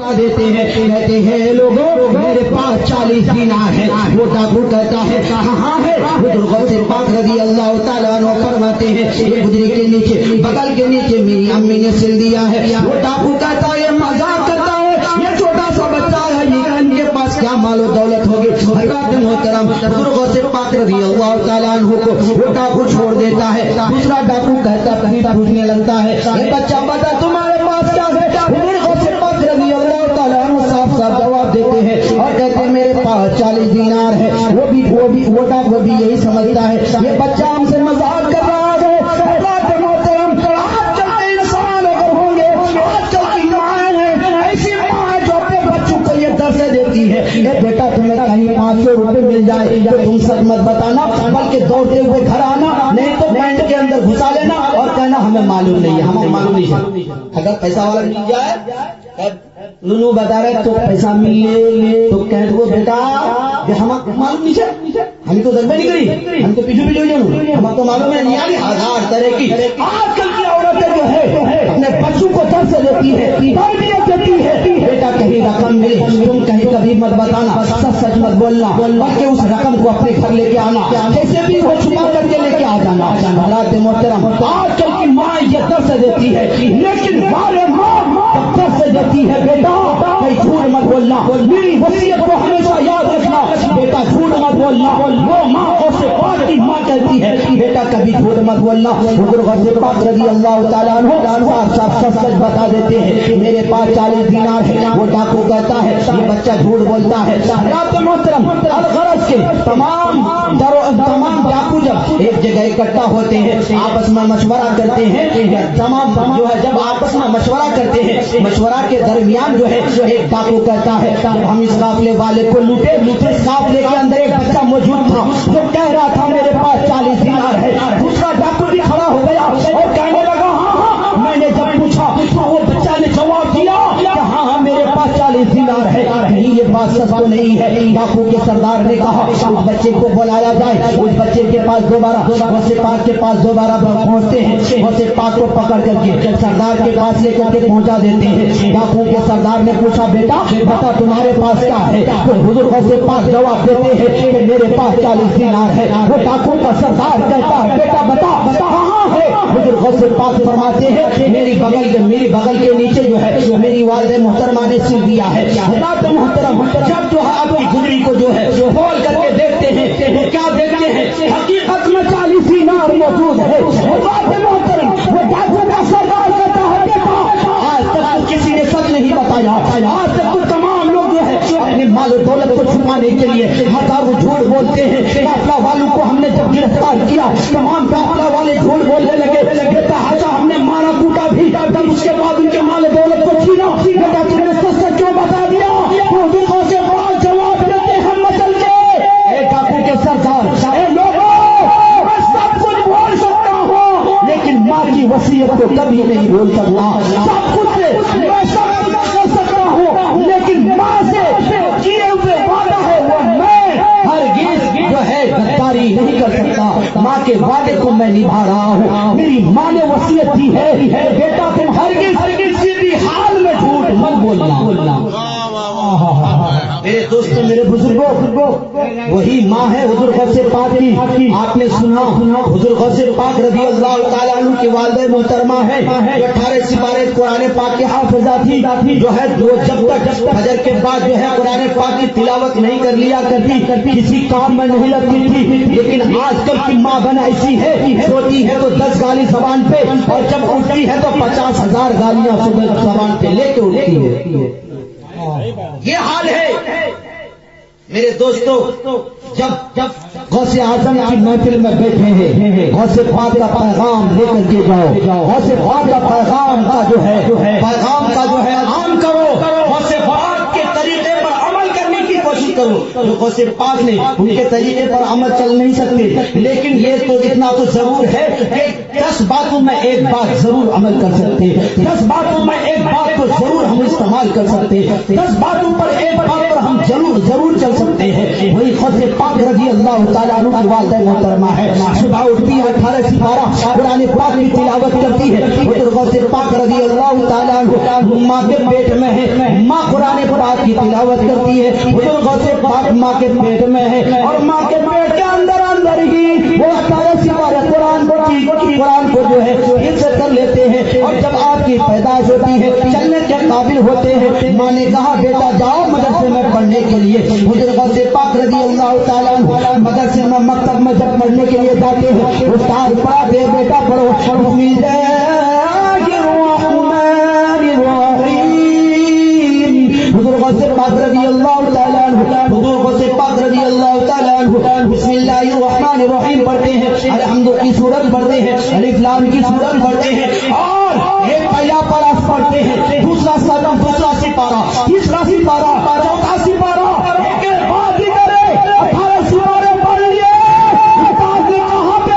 बता देते हैं, कहते हैं लोगों मेरे पास 40 दीनार है। वो डाकू कहता है कहाँ है? हुजूर गौसे पाक रज़ी अल्लाह तआला अन्हु फरमाते हैं ये गुजरी के नीचे, बगल के नीचे मेरी अम्मी ने सिल दिया है। वो डाकू कहता है मजाक करता है, ये छोटा सा बच्चा है, ये इनके पास क्या मालो दौलत होगी। हज़रात मोहतरम हुजूर गौसे पाक रज़ी अल्लाह तआला अन्हु को वो डाकू छोड़ देता है। दूसरा डाकू कहता पूछने लगता है ये बच्चा बता तुम्हारे पास क्या है? हुजूर गौसे पाक रज़ी अल्लाह तआला अन्हु साफ साफ जवाब देते हैं और कहते हैं मेरे पास 40 दीनार है। वो डाकू भी यही समझता है ये बच्चा हमसे मजाक कर रहा है। हज़रात मोहतरम आजकल के इंसान अगर होंगे, आजकल की माँ है ऐसी माँ है जो अपने बच्चों को ये दर्द देती है ये बेटा तुम्हें कहीं 500 रुपए मिल जाए तो तुम सच मत बताना, बल्कि दौड़ते हुए घर आना, नहीं तो पैंट के अंदर घुसा लेना और कहना हमें मालूम नहीं है, हमें मालूम नहीं है। अगर पैसा वाला मिल जाए नूनू बता रहे तो पैसा मिले तो कह दो बेटा हमें मालूम नहीं है, हम तो दरबार नहीं करी, हम तो पीछे पीछे जाऊँ, हमें तो मालूम है नहीं। यानी 1000 तरह की आजकल की औरतें जो है अपने बच्चों को दर्द देती है, तरबियत देती है। बेटा कहीं रकम मिले तुम कहीं कभी मत बताना, सच मत बोलना, बल्कि उस रकम को अपने घर लेके आना, जैसे भी वो छुपा करके लेके आ जाना। हज़रात मोहतरम आजकल की माँ ये दर्द देती है, लेकिन वाले माँ दर्द देती है बेटा कहीं झूठ मत बोलना, मेरी वसीयत को हमेशा याद रखना, बेटा झूठ मत बोलना। वो माँ गौसे पाक की माँ कहती है बेटा कभी झूठ मत बोलना। हुजूर गौसे पाक रज़ी अल्लाह तआला अन्हु सच बता देते हैं मेरे पास 40 दीनार है। वो डाकू कहता है ये बच्चा झूठ बोलता है। हज़रात मोहतरम अलगरज के तमाम डाकू जब एक जगह इकट्ठा होते हैं आपस में मशवरा करते हैं, तमाम जो है जब आपस में मशवरा करते हैं, मशवरा के दरमियान जो है एक डाकू कहता है हम इस काफले वाले को लूटे। इस काफले के अंदर एक बच्चा मौजूद था जो कह रहा था मेरे पास 40 दीनार है। दूसरा डाकू भी खड़ा हो गया और कहने लगा हाँ, मैंने जब पूछा तो वो बच्चा ने जवाब दिया हाँ मेरे पास 40 दीनार है। नहीं ये बात सच तो नहीं है। डाकू के सरदार ने कहा उस बच्चे को बुलाया जाए। उस बच्चे के पास दोबारा गौसे पाक के पास दोबारा पहुंचते हैं, गौसे पाक को पकड़ करके सरदार के पास लेकर के पहुंचा देते हैं। डाकू के सरदार ने पूछा बेटा बता तुम्हारे पास क्या है? तो हुजूर गौसे पाक जवाब देते हैं कि मेरे पास 40 दीनार है। वो डाकू का सरदार कहता है बेटा बता कहाँ है? हुजूर गौसे पाक फरमाते हैं मेरी बगल के नीचे जो है मेरी वालिद मोहतरमा ने सिल दिया है। मोहतरम जब जो है अपनी गुजरी को जो है खोल करके देखते हैं वो क्या देखते हैं? हकीकत में 40 दीनार मौजूद है। मोहतरम वो डाकू का सरदार कहता है बेटा आज तक किसी ने सच नहीं बताया, आज तक तो तमाम लोग जो है अपने माल और दौलत को छुपाने के लिए हजारों झूठ बोलते हैं। काफला वालों को हमने जब गिरफ्तार किया तमाम काफला वाले झूठ बोलने लगे बेटा हाजा हमने मारा कूटा भी, तब उसके बाद उनके माल दौलत को छीना। बेटा तुमने सच क्यों बता दिया? तो से बहुत जवाब देते हम मचल के डाकू के सरदार मैं सब कुछ बोल सकता हूँ लेकिन माँ की वसीयत को कभी नहीं बोल सकता। सब कुछ मैं सब कुछ कर सकता हूँ लेकिन माँ से किए हुए वादा है वो मैं हरगिज़ जो है गद्दारी नहीं कर सकता। माँ के वादे को मैं निभा रहा हूँ। मेरी माँ ने वसीयत की है बेटा तुम हरगिज़ सीधी हाल में झूठ मत बोलना। मेरे दोस्तों मेरे बुजुर्गों वही माँ है हुजूर गौसे पाक की। आपने सुना हुजूर गौसे पाक रज़ी अल्लाह तआला अन्हु की वालिदा मोहतरमा है जो 18 सिपारे कुरान पाक की हाफिजा थी जो है जो जब तक फजर के बाद जो है कुरान पाक की तिलावत नहीं कर लिया करती किसी काम में नहीं लगती थी। लेकिन आजकल की माँ बना ऐसी है सोती है तो 10 गाली जबान पे और जब उठती है तो 50,000 गालियां सुबह जबान पे लेके उठती है। ये हाल है मेरे दोस्तों। जब गौसे आजम की महफिल में बैठे हैं गौसे पाक का पैगाम लेकर के जाओ। गौसे पाक का पैगाम का जो है आम करो। गौसे पाक के तरीके पर अमल करने की कोशिश करो। जो गौसे पाक ने उनके तरीके पर अमल चल नहीं सकते लेकिन ये तो इतना तो जरूर है कि 10 बातों में एक बात जरूर अमल कर सकते हैं। 10 बातों में एक बात को जरूर हम इस्तेमाल कर सकते हैं। 10 बातों पर एक बात पर हम जरूर चल सकते हैं। वही गौसे पाक रज़ी अल्लाह तआला अन्हु की वालिदा मोहतरमा है। सुबह उठती है 18 सिपारा कुरान पाक की तिलावत करती है। हुजूर गौसे पाक रज़ी अल्लाह तआला अन्हु माँ के पेट में है। माँ ماں کے پیٹ میں ہے اور ماں کے پیٹ کے اندر ہی وہ 18 سپارے قرآن کو جو ہے حفظ کر لیتے ہیں، اور جب آپ کی پیدائش ہوتی ہے چلنے کے قابل ہوتے ہیں، ماں نے کہا بیٹا جاؤ مدرسے میں پڑھنے کے لیے۔ حضرت غوث پاک رضی اللہ تعالیٰ عنہ مدرسے میں مکتب میں جب پڑھنے کے لیے جاتے ہیں، استاد پڑھاتے ہیں بیٹا پڑھو، بسم اللہ الرحمن الرحیم۔ حضور غوث پاک رضی اللہ تعالیٰ عنہ بسم اللہ الرحمن الرحیم پڑھتے ہیں، الحمد کی سورت پڑھتے ہیں، الف لام کی سورت پڑھتے ہیں، اور ایک پہلا پارا پڑھتے ہیں، دوسرا سپارہ، تیسرا سپارہ، چوتھا سپارہ، ایک بات ہی کرے 18 سپارے پڑھ لیے۔ کہاں پہ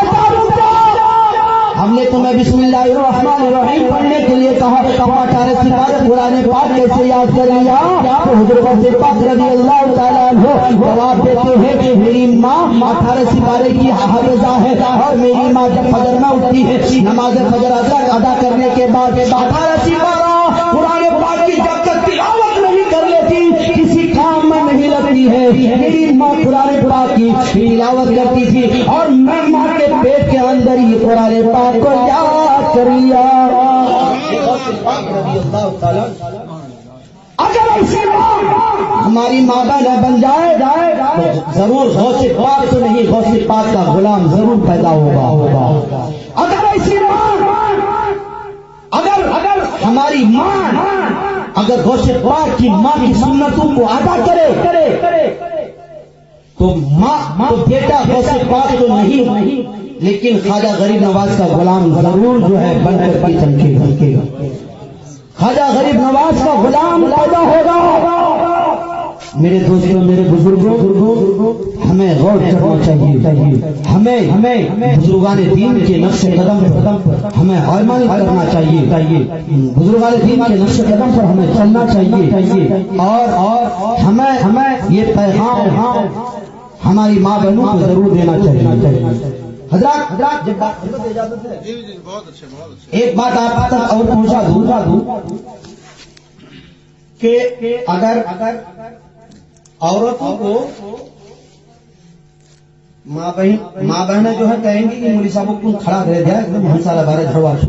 ہم نے تمہیں بسم اللہ الرحمن الرحیم پڑھنے کے لیے کہا، 18 سپارے قرآن پاک کیسے یاد کر لیا؟ تو حضرت غوث پاک رضی اللہ تعالیٰ عنہ جواب دیتے ہیں کہ میری ماں 18 سپارے کی حافظہ ہے، اور میری ماں جب فجر میں اٹھتی ہے نماز فجر ادا کرنے کے بعد 18 سپارہ قرآن پاک کی جب تک تلاوت نہیں کر لیتی کسی کام میں نہیں لگتی ہے۔ میری ماں قرآن پاک کی تلاوت کرتی تھی اور میں ماں کے پیٹ کے اندر ہی قرآن پاک کو یاد کر لیا۔ اگر ایسی ماں ہماری ماں بہن بن جائے تو ضرور غوث پاک تو نہیں، غوث پاک کا غلام ضرور پیدا ہوگا۔ اگر ایسی ماں، اگر ہماری ماں اگر غوث پاک کی ماں کی سنتوں کو ادا کرے تو ماں تو بیٹا غوث پاک تو نہیں، لیکن خواجہ غریب نواز کا غلام ضرور جو ہے بن کر کے چمکے گا۔ خواجہ غریب نواز کا غلام پیدا ہوگا۔ میرے دوستوں، میرے بزرگوں، ہمیں غور کرنا چاہیے، ہمیں بزرگان دین کے نقش قدم پر ہمیں عمل کرنا چاہیے، بزرگان دین کے نقش قدم پر ہمیں چلنا چاہیے، اور ہمیں یہ پیغام ہماری ماں بہنوں کو ضرور دینا چاہیے۔ حضرات جب اجازت ہے ایک بات آپ تک اور پہنچا دوں کہ اگر عورتوں کو ماں بہنیں جو ہے کہیں گی کہ مولوی صاحب کو کھڑا رہ گیا ایک دم ہنسا لگا رہے